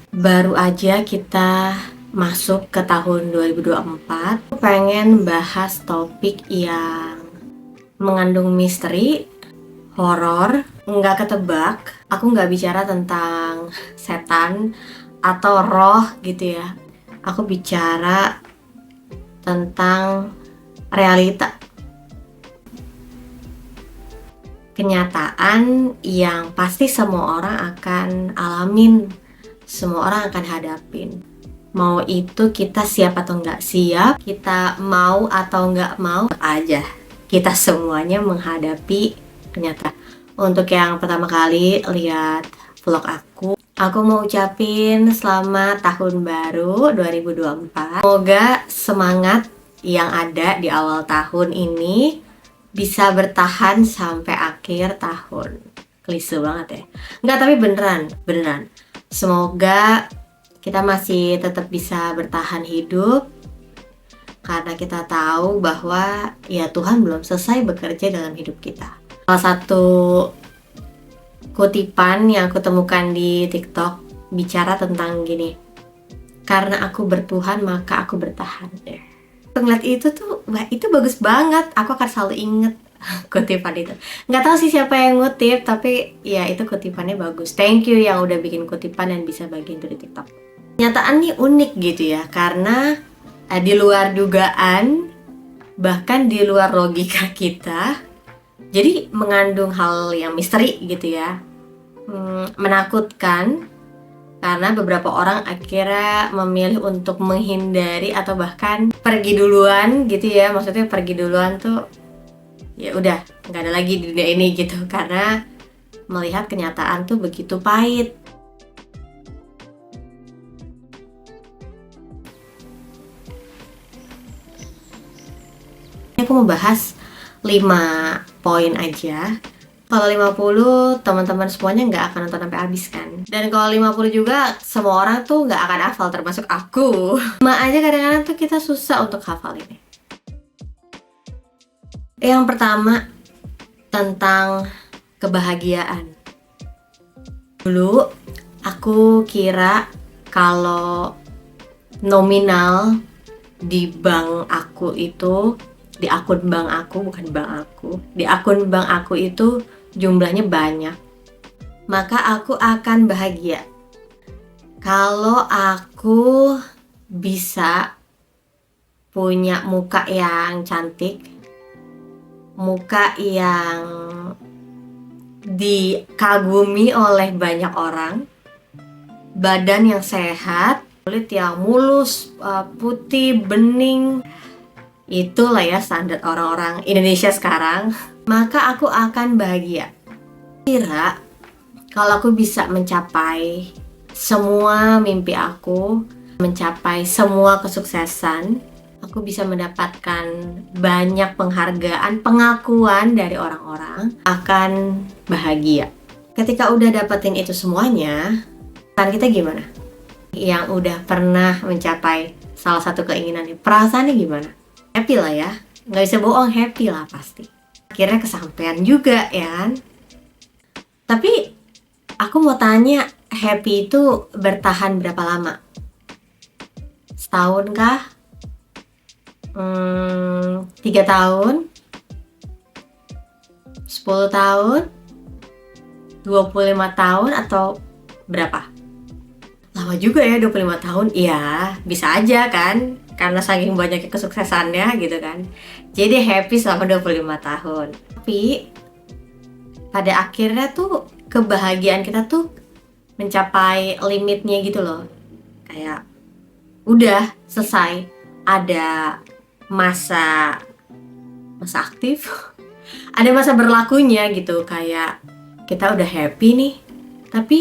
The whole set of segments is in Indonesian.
Baru aja kita masuk ke tahun 2024. Aku pengen bahas topik yang mengandung misteri, horor, nggak ketebak. Aku nggak bicara tentang setan atau roh gitu ya. Aku bicara tentang realita, kenyataan yang pasti semua orang akan alamin, semua orang akan hadapin. Mau itu kita siap atau nggak siap, kita mau atau nggak mau aja, kita semuanya menghadapi kenyataan. Untuk yang pertama kali lihat vlog aku mau ucapin selamat tahun baru 2024. Semoga semangat yang ada di awal tahun ini bisa bertahan sampai akhir tahun. Klise banget ya. Enggak, tapi beneran. Semoga kita masih tetap bisa bertahan hidup, karena kita tahu bahwa ya Tuhan belum selesai bekerja dalam hidup kita. Salah satu kutipan yang aku temukan di TikTok bicara tentang gini, karena aku bertuhan maka aku bertahan. Ngeliat itu tuh, wah itu bagus banget. Aku akan selalu inget kutipan itu. Nggak tahu sih siapa yang ngutip, tapi ya itu kutipannya bagus. Thank you yang udah bikin kutipan dan bisa bagiin dari TikTok. Kenyataan nih unik gitu ya, karena di luar dugaan, bahkan di luar logika kita. Jadi mengandung hal yang misteri gitu ya, menakutkan. Karena beberapa orang akhirnya memilih untuk menghindari atau bahkan pergi duluan gitu ya. Maksudnya pergi duluan tuh ya udah nggak ada lagi di dunia ini gitu, karena melihat kenyataan tuh begitu pahit. Aku mau bahas 5 poin aja. Kalau 50 teman-teman semuanya nggak akan nonton sampai habis kan. Dan kalau 50 juga semua orang tuh nggak akan hafal, termasuk aku. Cuma aja kadang-kadang tuh kita susah untuk hafal ini. Yang pertama, tentang kebahagiaan. Dulu aku kira kalau nominal di bank aku itu, di akun bank aku, bukan bank aku, di akun bank aku itu jumlahnya banyak, maka aku akan bahagia. Kalau aku bisa punya muka yang cantik, muka yang dikagumi oleh banyak orang, badan yang sehat, kulit yang mulus, putih, bening, itulah ya standar orang-orang Indonesia sekarang, maka aku akan bahagia. Kira kalau aku bisa mencapai semua mimpi aku, mencapai semua kesuksesan, aku bisa mendapatkan banyak penghargaan, pengakuan dari orang-orang, akan bahagia. Ketika udah dapetin itu semuanya, kan kita gimana? Yang udah pernah mencapai salah satu keinginan, perasaannya gimana? Happy lah ya, nggak bisa bohong, happy lah pasti. Akhirnya kesampaian juga ya kan. Tapi aku mau tanya, happy itu bertahan berapa lama? Setahun kah? 3 tahun? 10 tahun? 25 tahun atau berapa? Lama juga ya 25 tahun. Iya, bisa aja kan, karena saking banyaknya kesuksesannya gitu kan. Jadi happy selama 25 tahun. Tapi pada akhirnya tuh kebahagiaan kita tuh mencapai limitnya gitu loh. Kayak udah selesai, ada masa aktif, ada masa berlakunya gitu. Kayak kita udah happy nih, tapi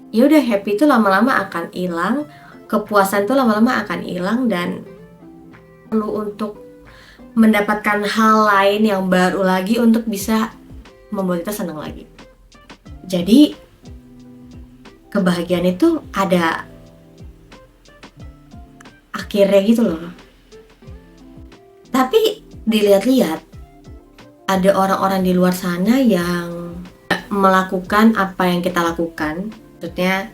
ya udah, happy itu lama-lama akan hilang, kepuasan itu lama-lama akan hilang, dan perlu untuk mendapatkan hal lain yang baru lagi untuk bisa membuat kita senang lagi. Jadi kebahagiaan itu ada akhirnya gitu loh. Tapi dilihat-lihat, ada orang-orang di luar sana yang melakukan apa yang kita lakukan. Maksudnya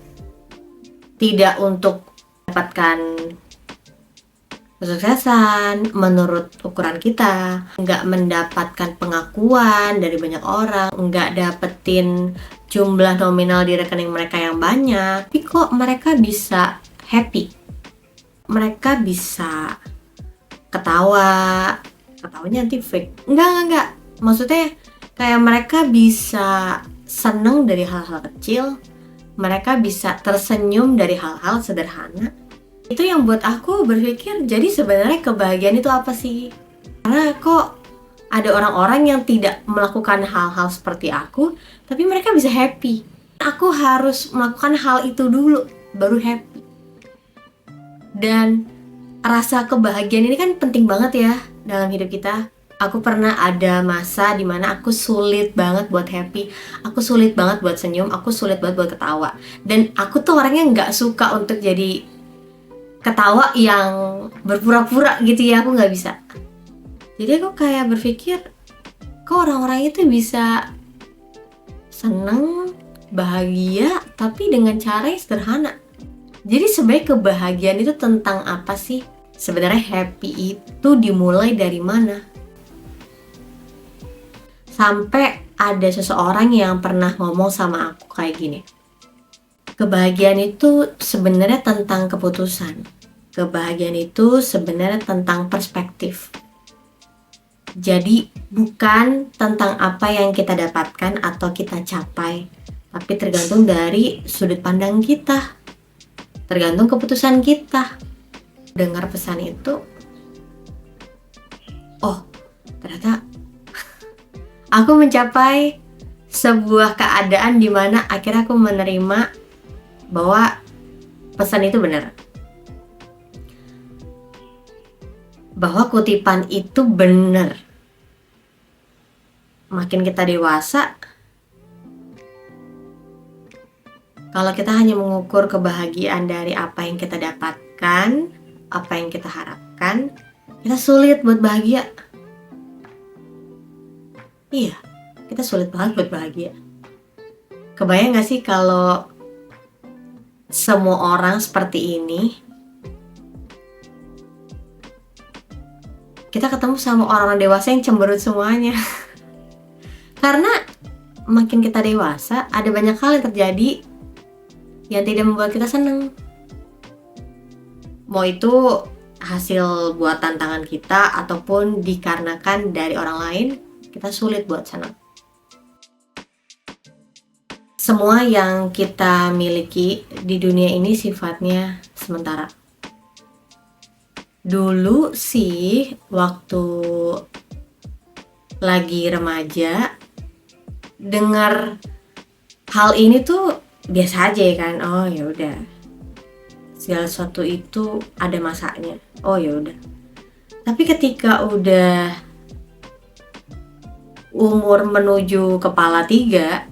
tidak untuk mendapatkan kesuksesan menurut ukuran kita, nggak mendapatkan pengakuan dari banyak orang, nggak dapetin jumlah nominal di rekening mereka yang banyak, tapi kok mereka bisa happy, mereka bisa ketawanya nanti fake, enggak, maksudnya kayak mereka bisa seneng dari hal-hal kecil, mereka bisa tersenyum dari hal-hal sederhana. Itu yang buat aku berpikir, jadi sebenarnya kebahagiaan itu apa sih? Karena kok ada orang-orang yang tidak melakukan hal-hal seperti aku, tapi mereka bisa happy. Aku harus melakukan hal itu dulu, baru happy. Dan rasa kebahagiaan ini kan penting banget ya dalam hidup kita. Aku pernah ada masa dimana aku sulit banget buat happy, aku sulit banget buat senyum, aku sulit banget buat ketawa. Dan aku tuh orangnya nggak suka untuk jadi ketawa yang berpura-pura gitu ya, aku nggak bisa. Jadi aku kayak berpikir, kok orang-orang itu bisa seneng, bahagia, tapi dengan cara yang sederhana. Jadi sebenarnya kebahagiaan itu tentang apa sih? Sebenarnya happy itu dimulai dari mana? Sampai ada seseorang yang pernah ngomong sama aku kayak gini, kebahagiaan itu sebenarnya tentang keputusan. Kebahagiaan itu sebenarnya tentang perspektif. Jadi bukan tentang apa yang kita dapatkan atau kita capai, tapi tergantung dari sudut pandang kita, tergantung keputusan kita. Dengar pesan itu, oh ternyata aku mencapai sebuah keadaan di mana akhirnya aku menerima bahwa pesan itu benar. Bahwa kutipan itu benar. Makin kita dewasa, kalau kita hanya mengukur kebahagiaan dari apa yang kita dapatkan, apa yang kita harapkan, kita sulit buat bahagia. Iya, kita sulit banget buat bahagia. Kebayang gak sih kalau semua orang seperti ini? Kita ketemu sama orang-orang dewasa yang cemberut semuanya. Karena makin kita dewasa, ada banyak hal yang terjadi yang tidak membuat kita senang. Mau itu hasil buatan tangan kita ataupun dikarenakan dari orang lain, kita sulit buat senang. Semua yang kita miliki di dunia ini sifatnya sementara. Dulu sih waktu lagi remaja, dengar hal ini tuh biasa aja ya kan. Oh ya udah, segala sesuatu itu ada masanya. Oh ya udah. Tapi ketika udah umur menuju kepala 3,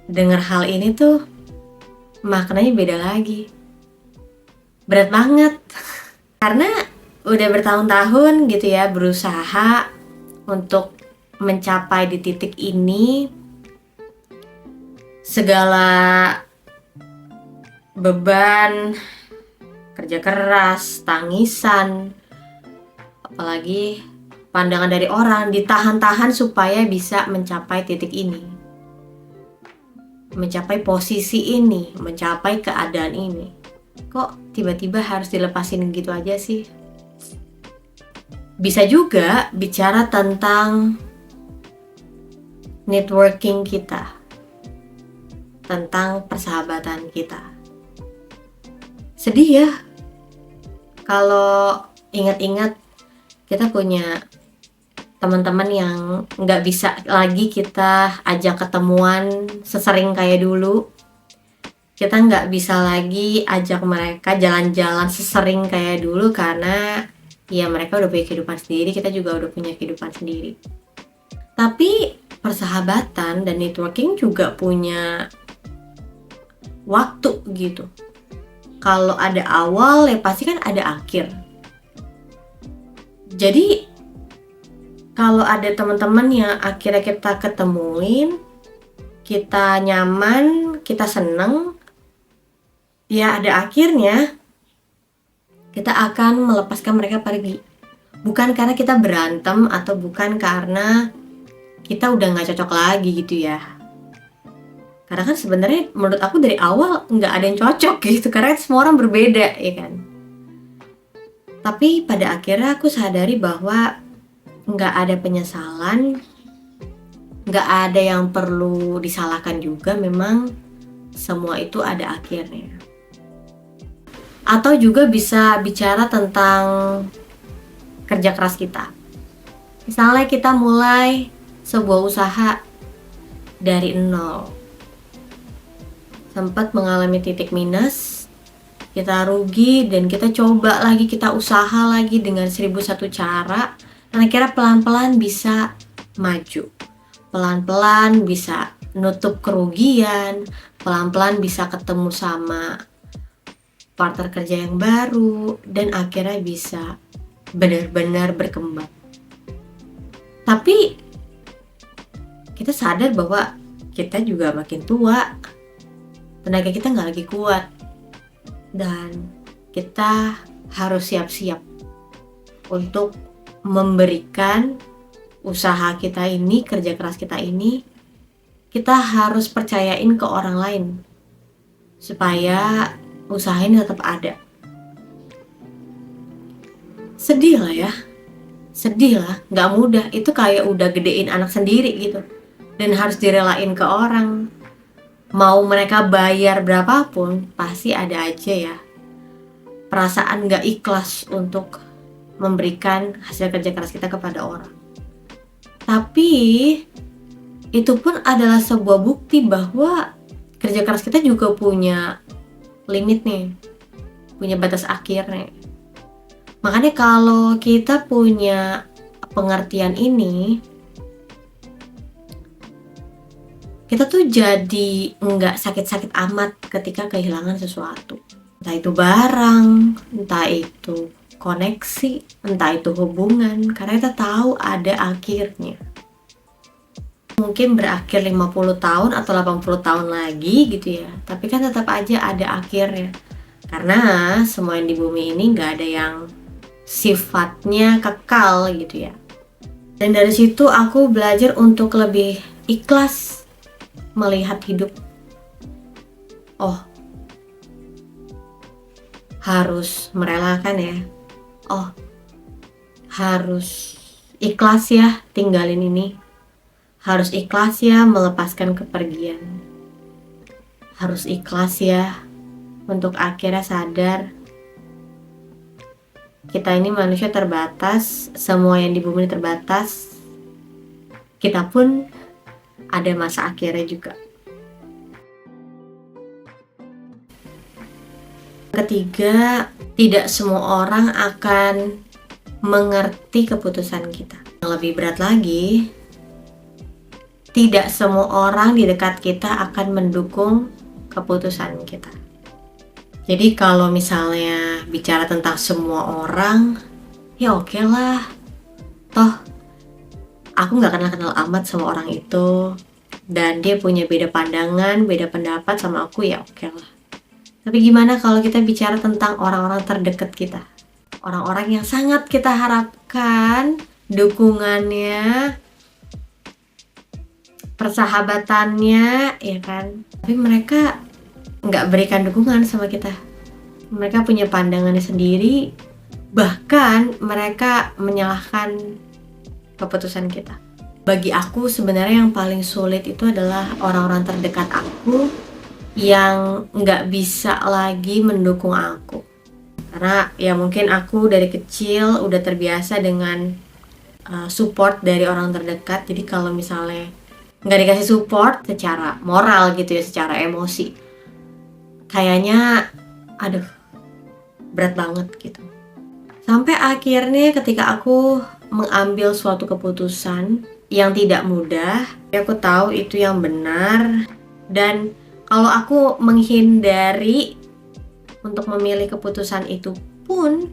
dengar hal ini tuh maknanya beda lagi. Berat banget. Karena udah bertahun-tahun gitu ya berusaha untuk mencapai di titik ini. Segala beban, kerja keras, tangisan, apalagi pandangan dari orang ditahan-tahan supaya bisa mencapai titik ini, mencapai posisi ini, mencapai keadaan ini. Kok tiba-tiba harus dilepasin gitu aja sih? Bisa juga bicara tentang networking kita, tentang persahabatan kita. Sedih ya kalau ingat-ingat kita punya teman-teman yang nggak bisa lagi kita ajak ketemuan sesering kayak dulu. Kita nggak bisa lagi ajak mereka jalan-jalan sesering kayak dulu karena ya mereka udah punya kehidupan sendiri, kita juga udah punya kehidupan sendiri. Tapi persahabatan dan networking juga punya waktu gitu. Kalau ada awal ya pasti kan ada akhir. Jadi kalau ada teman-teman yang akhirnya kita ketemuin, kita nyaman, kita seneng, ya ada akhirnya kita akan melepaskan mereka pergi. Bukan karena kita berantem atau bukan karena kita udah nggak cocok lagi gitu ya. Karena kan sebenarnya menurut aku dari awal nggak ada yang cocok gitu, karena semua orang berbeda ya kan. Tapi pada akhirnya aku sadari bahwa nggak ada penyesalan, nggak ada yang perlu disalahkan juga, memang semua itu ada akhirnya. Atau juga bisa bicara tentang kerja keras kita. Misalnya kita mulai sebuah usaha dari nol, sempat mengalami titik minus, kita rugi, dan kita coba lagi, kita usaha lagi dengan 1001 cara, dan akhirnya pelan-pelan bisa maju, pelan-pelan bisa nutup kerugian, pelan-pelan bisa ketemu sama partner kerja yang baru, dan akhirnya bisa benar-benar berkembang. Tapi kita sadar bahwa kita juga makin tua, tenaga kita nggak lagi kuat, dan kita harus siap-siap untuk memberikan usaha kita ini, kerja keras kita ini, kita harus percayain ke orang lain supaya usaha ini tetap ada. Sedih lah ya, sedih lah, nggak mudah. Itu kayak udah gedein anak sendiri gitu, dan harus direlain ke orang. Mau mereka bayar berapapun, pasti ada aja ya perasaan nggak ikhlas untuk memberikan hasil kerja keras kita kepada orang. Tapi itu pun adalah sebuah bukti bahwa kerja keras kita juga punya limit nih, punya batas akhirnya. Makanya kalau kita punya pengertian ini, kita tuh jadi nggak sakit-sakit amat ketika kehilangan sesuatu. Entah itu barang, entah itu koneksi, entah itu hubungan, karena kita tahu ada akhirnya. Mungkin berakhir 50 tahun atau 80 tahun lagi gitu ya, tapi kan tetap aja ada akhirnya. Karena semua yang di bumi ini nggak ada yang sifatnya kekal gitu ya. Dan dari situ aku belajar untuk lebih ikhlas melihat hidup. Oh, harus merelakan ya. Oh, harus ikhlas ya tinggalin ini. Harus ikhlas ya melepaskan kepergian. Harus ikhlas ya untuk akhirnya sadar kita ini manusia terbatas, semua yang di bumi ini terbatas. Kita pun ada masa akhirnya juga. Ketiga, tidak semua orang akan mengerti keputusan kita. Yang lebih berat lagi, tidak semua orang di dekat kita akan mendukung keputusan kita. Jadi kalau misalnya bicara tentang semua orang, ya oke lah. Toh, aku gak kenal-kenal amat sama orang itu, dan dia punya beda pandangan, beda pendapat sama aku, ya oke lah. Tapi gimana kalau kita bicara tentang orang-orang terdekat kita? Orang-orang yang sangat kita harapkan dukungannya, persahabatannya, ya kan? Tapi mereka nggak berikan dukungan sama kita. Mereka punya pandangannya sendiri, bahkan mereka menyalahkan keputusan kita. Bagi aku sebenarnya yang paling sulit itu adalah orang-orang terdekat aku yang nggak bisa lagi mendukung aku. Karena ya mungkin aku dari kecil udah terbiasa dengan support dari orang terdekat. Jadi kalau misalnya nggak dikasih support secara moral gitu ya, secara emosi, kayaknya aduh berat banget gitu. Sampai akhirnya ketika aku mengambil suatu keputusan yang tidak mudah, aku tahu itu yang benar, dan kalau aku menghindari untuk memilih keputusan itu pun,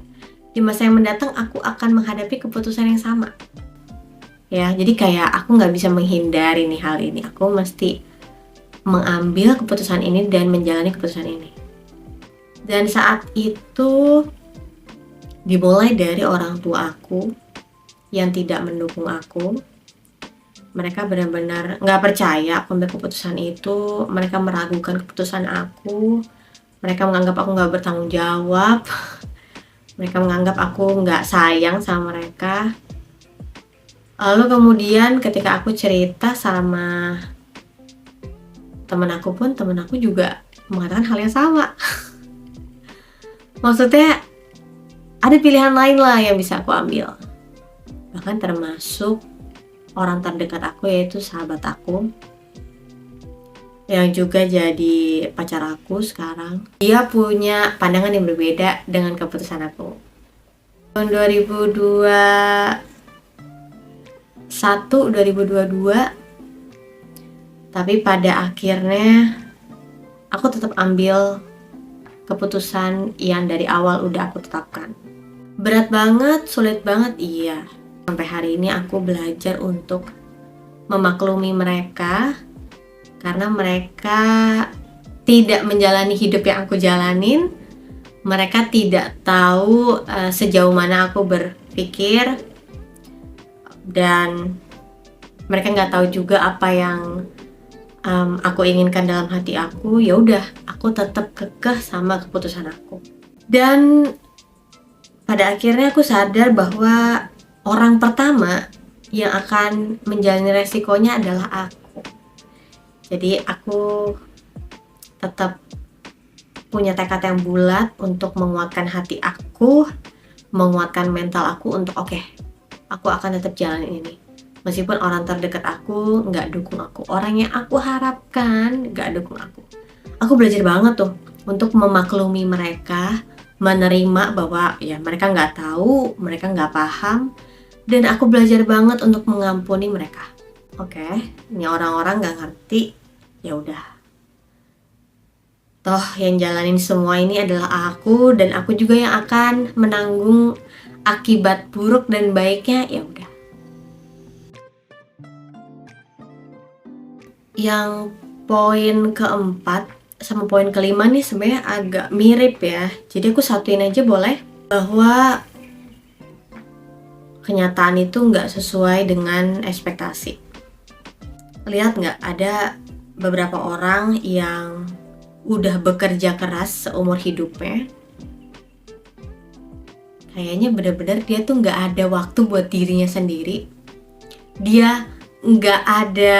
di masa yang mendatang aku akan menghadapi keputusan yang sama. Ya, jadi kayak aku nggak bisa menghindari nih hal ini. Aku mesti mengambil keputusan ini dan menjalani keputusan ini. Dan saat itu dimulai dari orang tua aku yang tidak mendukung aku. Mereka benar-benar nggak percaya aku ambil keputusan itu. Mereka meragukan keputusan aku. Mereka menganggap aku nggak bertanggung jawab. Mereka menganggap aku nggak sayang sama mereka. Lalu kemudian ketika aku cerita sama temen aku pun, temen aku juga mengatakan hal yang sama. Maksudnya ada pilihan lain lah yang bisa aku ambil. Bahkan termasuk orang terdekat aku, yaitu sahabat aku yang juga jadi pacar aku sekarang. Dia punya pandangan yang berbeda dengan keputusan aku. Tahun 2021, 2022, tapi pada akhirnya aku tetap ambil keputusan yang dari awal udah aku tetapkan. Berat banget, sulit banget, iya. Sampai hari ini aku belajar untuk memaklumi mereka karena mereka tidak menjalani hidup yang aku jalanin. Mereka tidak tahu sejauh mana aku berpikir, dan mereka nggak tahu juga apa yang aku inginkan dalam hati aku. Ya udah, aku tetap kekeh sama keputusan aku. Dan pada akhirnya aku sadar bahwa orang pertama yang akan menjalani resikonya adalah aku. Jadi aku tetap punya tekad yang bulat untuk menguatkan hati aku, menguatkan mental aku untuk oke, aku akan tetap jalanin ini. Meskipun orang terdekat aku nggak dukung aku, orang yang aku harapkan nggak dukung aku. Aku belajar banget tuh untuk memaklumi mereka, menerima bahwa ya mereka nggak tahu, mereka nggak paham, dan aku belajar banget untuk mengampuni mereka. Oke, ini orang-orang nggak ngerti, ya udah. Toh yang jalanin semua ini adalah aku, dan aku juga yang akan menanggung akibat buruk dan baiknya, ya udah. Yang poin keempat sama poin kelima nih sebenarnya agak mirip ya. Jadi aku satuin aja boleh, bahwa kenyataan itu nggak sesuai dengan ekspektasi. Lihat nggak, ada beberapa orang yang udah bekerja keras seumur hidupnya, kayaknya bener-bener dia tuh nggak ada waktu buat dirinya sendiri. Dia nggak ada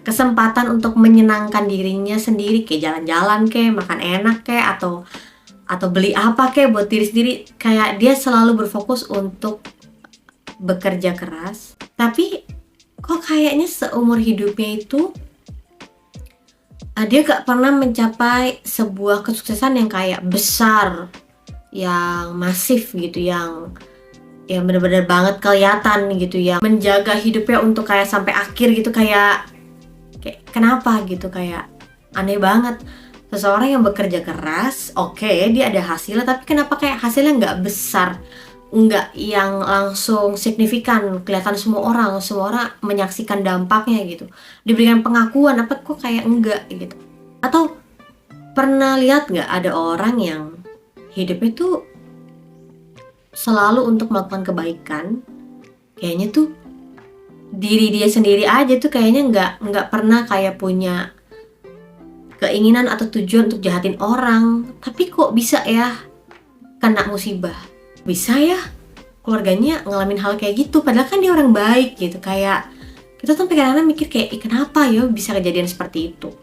kesempatan untuk menyenangkan dirinya sendiri, kayak jalan-jalan kayak makan enak kayak atau beli apa kayak buat diri sendiri. Kayak dia selalu berfokus untuk bekerja keras, tapi kok kayaknya seumur hidupnya itu dia gak pernah mencapai sebuah kesuksesan yang kayak besar, yang masif gitu, yang bener-bener banget kelihatan gitu, yang menjaga hidupnya untuk kayak sampai akhir gitu. Kayak kenapa gitu, kayak aneh banget. Seseorang yang bekerja keras, oke, dia ada hasilnya, tapi kenapa kayak hasilnya nggak besar, nggak yang langsung signifikan kelihatan semua orang menyaksikan dampaknya gitu, diberikan pengakuan apa kok kayak enggak gitu. Atau pernah lihat nggak ada orang yang hidupnya tuh selalu untuk melakukan kebaikan, kayaknya tuh diri dia sendiri aja tuh kayaknya nggak pernah kayak punya keinginan atau tujuan untuk jahatin orang, tapi kok bisa ya kena musibah, bisa ya keluarganya ngalamin hal kayak gitu, padahal kan dia orang baik gitu. Kayak kita tuh kadang-kadang mikir kayak kenapa ya bisa kejadian seperti itu.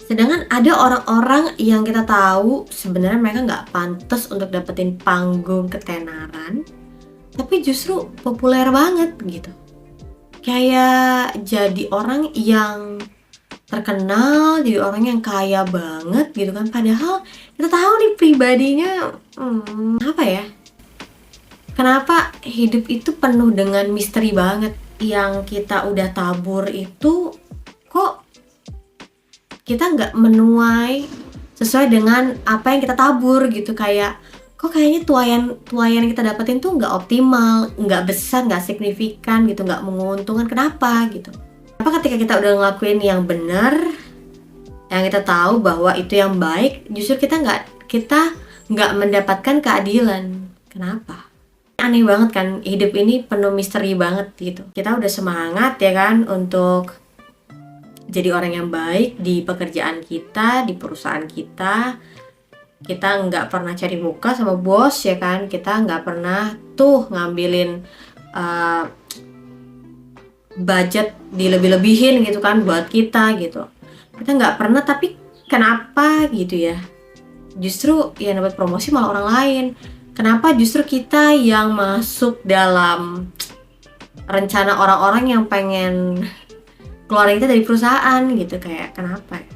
Sedangkan ada orang-orang yang kita tahu sebenarnya mereka nggak pantas untuk dapetin panggung ketenaran, tapi justru populer banget gitu. Kayak jadi orang yang terkenal, jadi orang yang kaya banget gitu kan. Padahal kita tahu nih pribadinya apa ya, kenapa hidup itu penuh dengan misteri banget. Yang kita udah tabur itu kok kita nggak menuai sesuai dengan apa yang kita tabur gitu. Kayak kok kayaknya tuayan yang kita dapetin tuh nggak optimal, nggak besar, nggak signifikan gitu, nggak menguntungkan. Kenapa gitu? Kenapa ketika kita udah ngelakuin yang benar, yang kita tahu bahwa itu yang baik, justru kita nggak mendapatkan keadilan. Kenapa? Aneh banget kan, hidup ini penuh misteri banget gitu. Kita udah semangat ya kan untuk jadi orang yang baik di pekerjaan kita, di perusahaan kita. Kita nggak pernah cari muka sama bos ya kan, kita nggak pernah tuh ngambilin budget dilebih-lebihin gitu kan buat kita gitu. Kita nggak pernah, tapi kenapa gitu ya? Justru yang dapat promosi malah orang lain. Kenapa justru kita yang masuk dalam rencana orang-orang yang pengen keluarin kita dari perusahaan gitu? Kayak kenapa ya?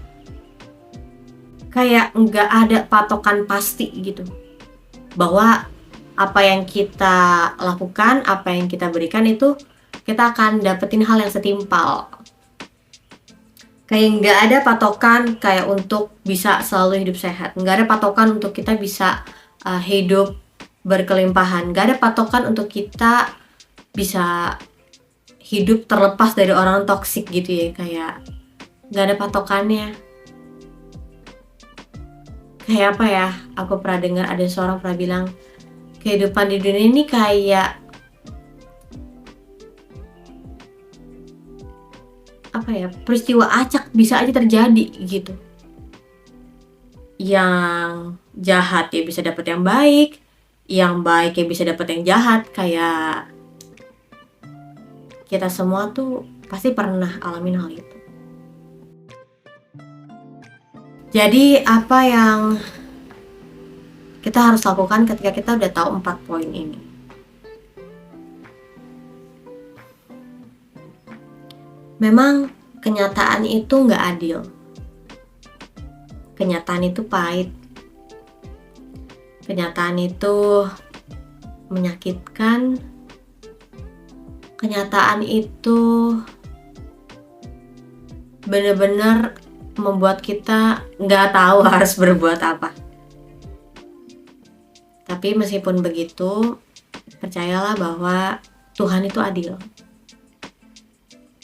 Kayak nggak ada patokan pasti gitu bahwa apa yang kita lakukan, apa yang kita berikan itu kita akan dapetin hal yang setimpal. Kayak nggak ada patokan kayak untuk bisa selalu hidup sehat, nggak ada patokan untuk kita bisa hidup berkelimpahan, nggak ada patokan untuk kita bisa hidup terlepas dari orang toksik gitu ya. Kayak nggak ada patokannya. Kayak apa ya, aku pernah dengar ada seorang pernah bilang, kehidupan di dunia ini kayak apa ya, peristiwa acak bisa aja terjadi gitu. Yang jahat ya bisa dapat yang baik, yang baik ya bisa dapat yang jahat. Kayak kita semua tuh pasti pernah alamin hal itu. Jadi apa yang kita harus lakukan ketika kita udah tahu 4 poin ini? Memang kenyataan itu nggak adil. Kenyataan itu pahit. Kenyataan itu menyakitkan. Kenyataan itu benar-benar membuat kita nggak tahu harus berbuat apa. Tapi meskipun begitu, percayalah bahwa Tuhan itu adil.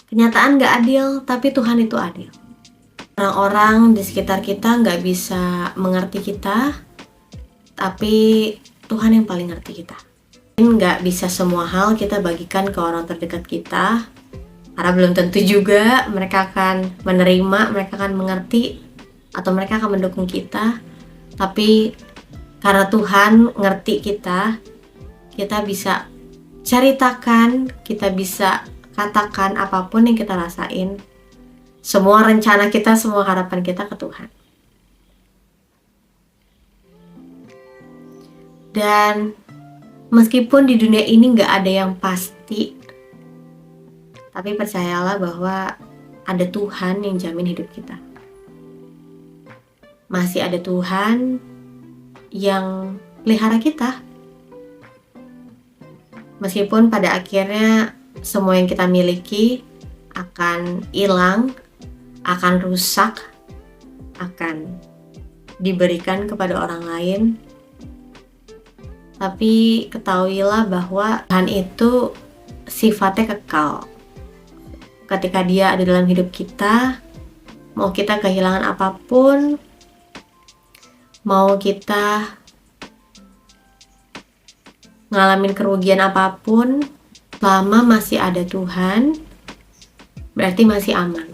Kenyataan nggak adil, tapi Tuhan itu adil. Orang-orang di sekitar kita nggak bisa mengerti kita, tapi Tuhan yang paling ngerti kita. Nggak bisa semua hal kita bagikan ke orang terdekat kita, karena belum tentu juga mereka akan menerima, mereka akan mengerti, atau mereka akan mendukung kita. Tapi karena Tuhan ngerti kita bisa ceritakan, kita bisa katakan apapun yang kita rasain, semua rencana kita, semua harapan kita ke Tuhan. Dan meskipun di dunia ini gak ada yang pasti, tapi percayalah bahwa ada Tuhan yang jamin hidup kita. Masih ada Tuhan yang pelihara kita. Meskipun pada akhirnya semua yang kita miliki akan hilang, akan rusak, akan diberikan kepada orang lain. Tapi ketahuilah bahwa Tuhan itu sifatnya kekal. Ketika Dia ada dalam hidup kita, mau kita kehilangan apapun, mau kita ngalamin kerugian apapun, selama masih ada Tuhan, berarti masih aman.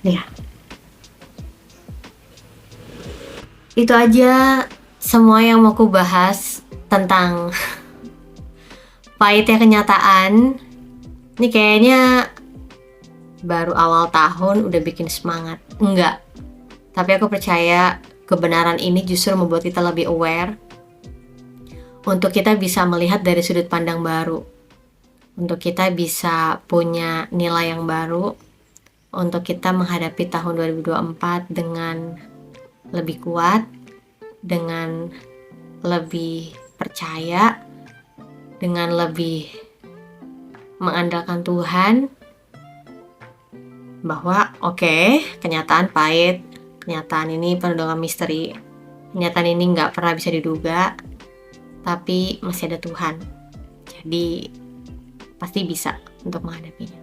Ya. Itu aja semua yang mau ku bahas tentang pahitnya kenyataan. Ini kayaknya baru awal tahun udah bikin semangat. Enggak. Tapi aku percaya kebenaran ini justru membuat kita lebih aware, untuk kita bisa melihat dari sudut pandang baru, untuk kita bisa punya nilai yang baru, untuk kita menghadapi tahun 2024 dengan lebih kuat, dengan lebih percaya, dengan lebih mengandalkan Tuhan, bahwa kenyataan pahit, kenyataan ini penuh dengan misteri, kenyataan ini nggak pernah bisa diduga, tapi masih ada Tuhan. Jadi pasti bisa untuk menghadapinya.